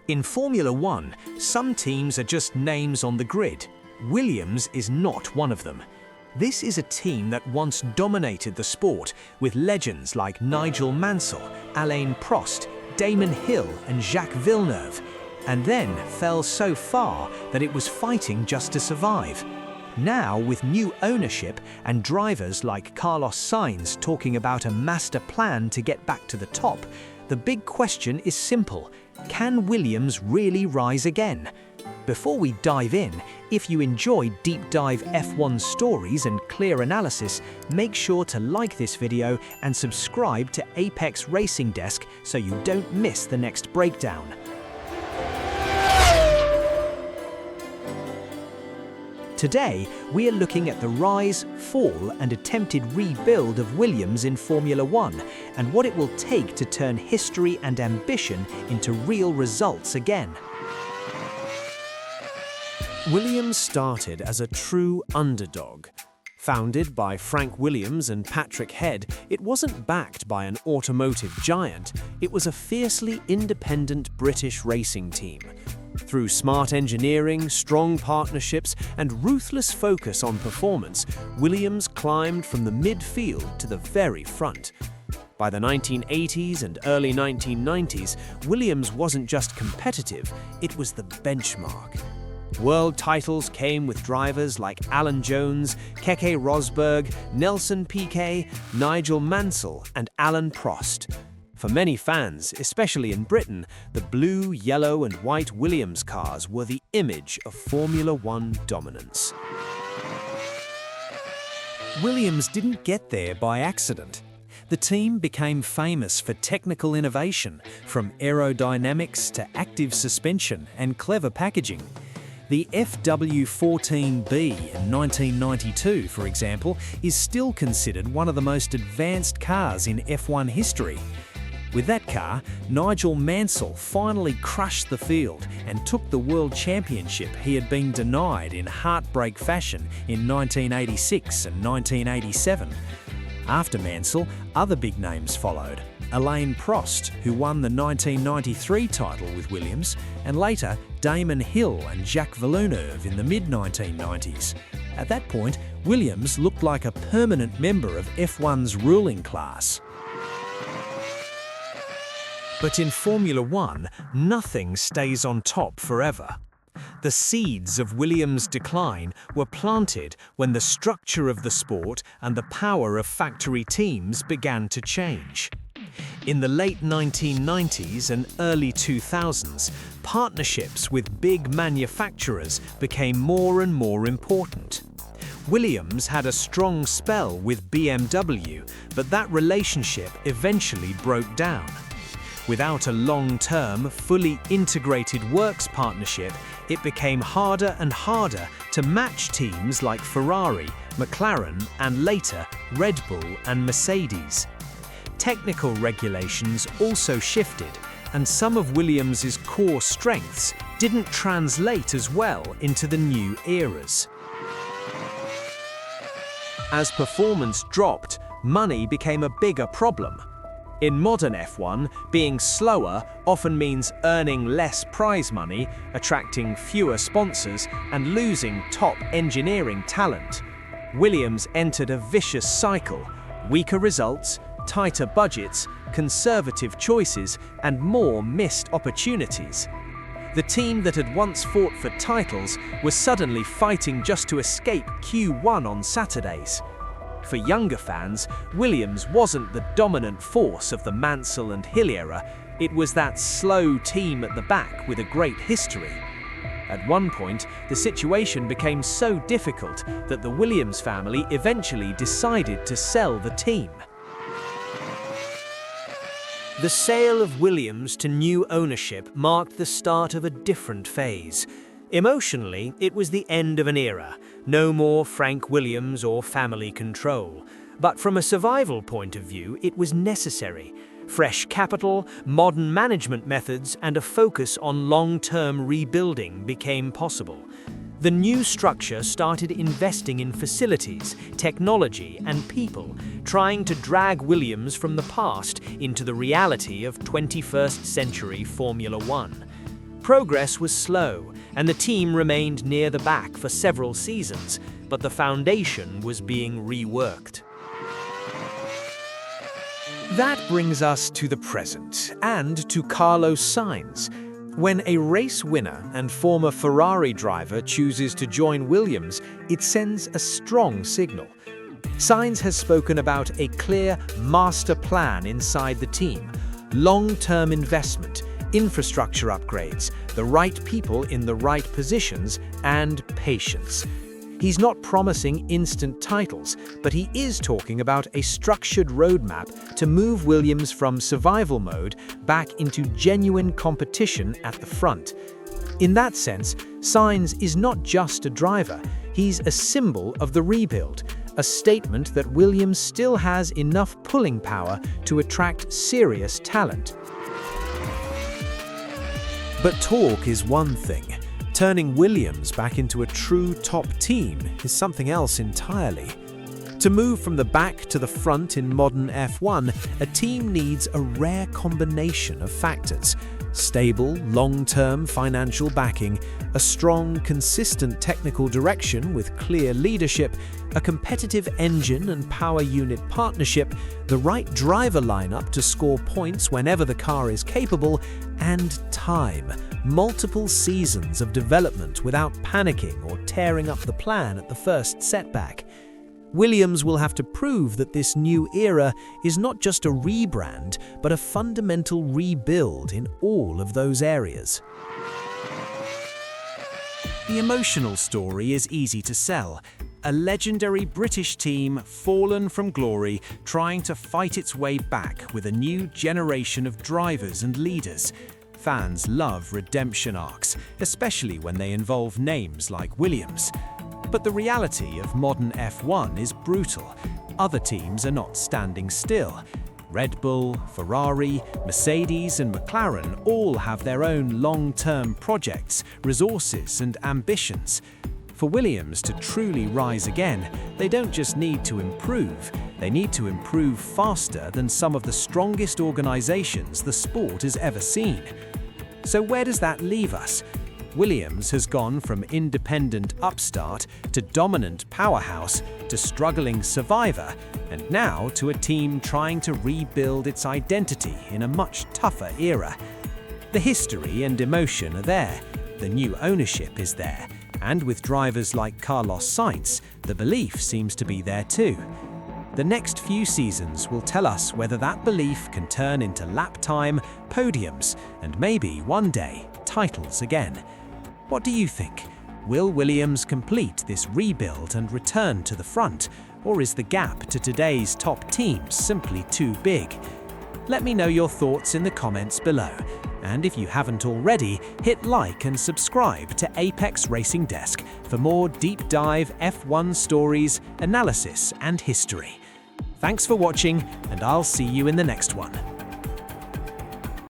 In Formula One, some teams are just names on the grid. Williams is not one of them. This is a team that once dominated the sport with legends like Nigel Mansell, Alain Prost, Damon Hill and Jacques Villeneuve, and then fell so far that it was fighting just to survive. Now, with new ownership and drivers like Carlos Sainz talking about a master plan to get back to the top, the big question is simple: can Williams really rise again? Before we dive in, if you enjoy deep dive F1 stories and clear analysis, make sure to like this video and subscribe to Apex Racing Desk so you don't miss the next breakdown. Today, we are looking at the rise, fall and attempted rebuild of Williams in Formula One and what it will take to turn history and ambition into real results again. Williams started as a true underdog. Founded by Frank Williams and Patrick Head, it wasn't backed by an automotive giant, it was a fiercely independent British racing team. Through smart engineering, strong partnerships, and ruthless focus on performance, Williams climbed from the midfield to the very front. By the 1980s and early 1990s, Williams wasn't just competitive, it was the benchmark. World titles came with drivers like Alan Jones, Keke Rosberg, Nelson Piquet, Nigel Mansell, and Alain Prost. For many fans, especially in Britain, the blue, yellow and white Williams cars were the image of Formula One dominance. Williams didn't get there by accident. The team became famous for technical innovation, from aerodynamics to active suspension and clever packaging. The FW14B in 1992, for example, is still considered one of the most advanced cars in F1 history. With that car, Nigel Mansell finally crushed the field and took the World Championship he had been denied in heartbreak fashion in 1986 and 1987. After Mansell, other big names followed. Alain Prost, who won the 1993 title with Williams, and later Damon Hill and Jacques Villeneuve in the mid-1990s. At that point, Williams looked like a permanent member of F1's ruling class. But in Formula One, nothing stays on top forever. The seeds of Williams' decline were planted when the structure of the sport and the power of factory teams began to change. In the late 1990s and early 2000s, partnerships with big manufacturers became more and more important. Williams had a strong spell with BMW, but that relationship eventually broke down. Without a long-term, fully integrated works partnership, it became harder and harder to match teams like Ferrari, McLaren, and later Red Bull and Mercedes. Technical regulations also shifted, and some of Williams' core strengths didn't translate as well into the new eras. As performance dropped, money became a bigger problem. In modern F1, being slower often means earning less prize money, attracting fewer sponsors, and losing top engineering talent. Williams entered a vicious cycle: weaker results, tighter budgets, conservative choices, and more missed opportunities. The team that had once fought for titles was suddenly fighting just to escape Q1 on Saturdays. For younger fans, Williams wasn't the dominant force of the Mansell and Hill era, it was that slow team at the back with a great history. At one point, the situation became so difficult that the Williams family eventually decided to sell the team. The sale of Williams to new ownership marked the start of a different phase. Emotionally, it was the end of an era. No more Frank Williams or family control. But from a survival point of view, it was necessary. Fresh capital, modern management methods, and a focus on long-term rebuilding became possible. The new structure started investing in facilities, technology, and people, trying to drag Williams from the past into the reality of 21st century Formula One. Progress was slow, and the team remained near the back for several seasons, but the foundation was being reworked. That brings us to the present, and to Carlos Sainz. When a race winner and former Ferrari driver chooses to join Williams, it sends a strong signal. Sainz has spoken about a clear master plan inside the team, long-term investment, infrastructure upgrades, the right people in the right positions, and patience. He's not promising instant titles, but he is talking about a structured roadmap to move Williams from survival mode back into genuine competition at the front. In that sense, Sainz is not just a driver, he's a symbol of the rebuild, a statement that Williams still has enough pulling power to attract serious talent. But talk is one thing. Turning Williams back into a true top team is something else entirely. To move from the back to the front in modern F1, a team needs a rare combination of factors: stable, long-term financial backing, a strong, consistent technical direction with clear leadership, a competitive engine and power unit partnership, the right driver lineup to score points whenever the car is capable, and time. Multiple seasons of development without panicking or tearing up the plan at the first setback. Williams will have to prove that this new era is not just a rebrand, but a fundamental rebuild in all of those areas. The emotional story is easy to sell. A legendary British team fallen from glory, trying to fight its way back with a new generation of drivers and leaders. Fans love redemption arcs, especially when they involve names like Williams. But the reality of modern F1 is brutal. Other teams are not standing still. Red Bull, Ferrari, Mercedes and McLaren all have their own long-term projects, resources and ambitions. For Williams to truly rise again, they don't just need to improve, they need to improve faster than some of the strongest organizations the sport has ever seen. So where does that leave us? Williams has gone from independent upstart to dominant powerhouse to struggling survivor, and now to a team trying to rebuild its identity in a much tougher era. The history and emotion are there, the new ownership is there, and with drivers like Carlos Sainz, the belief seems to be there too. The next few seasons will tell us whether that belief can turn into lap time, podiums, and maybe one day, titles again. What do you think? Will Williams complete this rebuild and return to the front, or is the gap to today's top teams simply too big? Let me know your thoughts in the comments below. And if you haven't already, hit like and subscribe to Apex Racing Desk for more deep dive F1 stories, analysis and history. Thanks for watching, and I'll see you in the next one.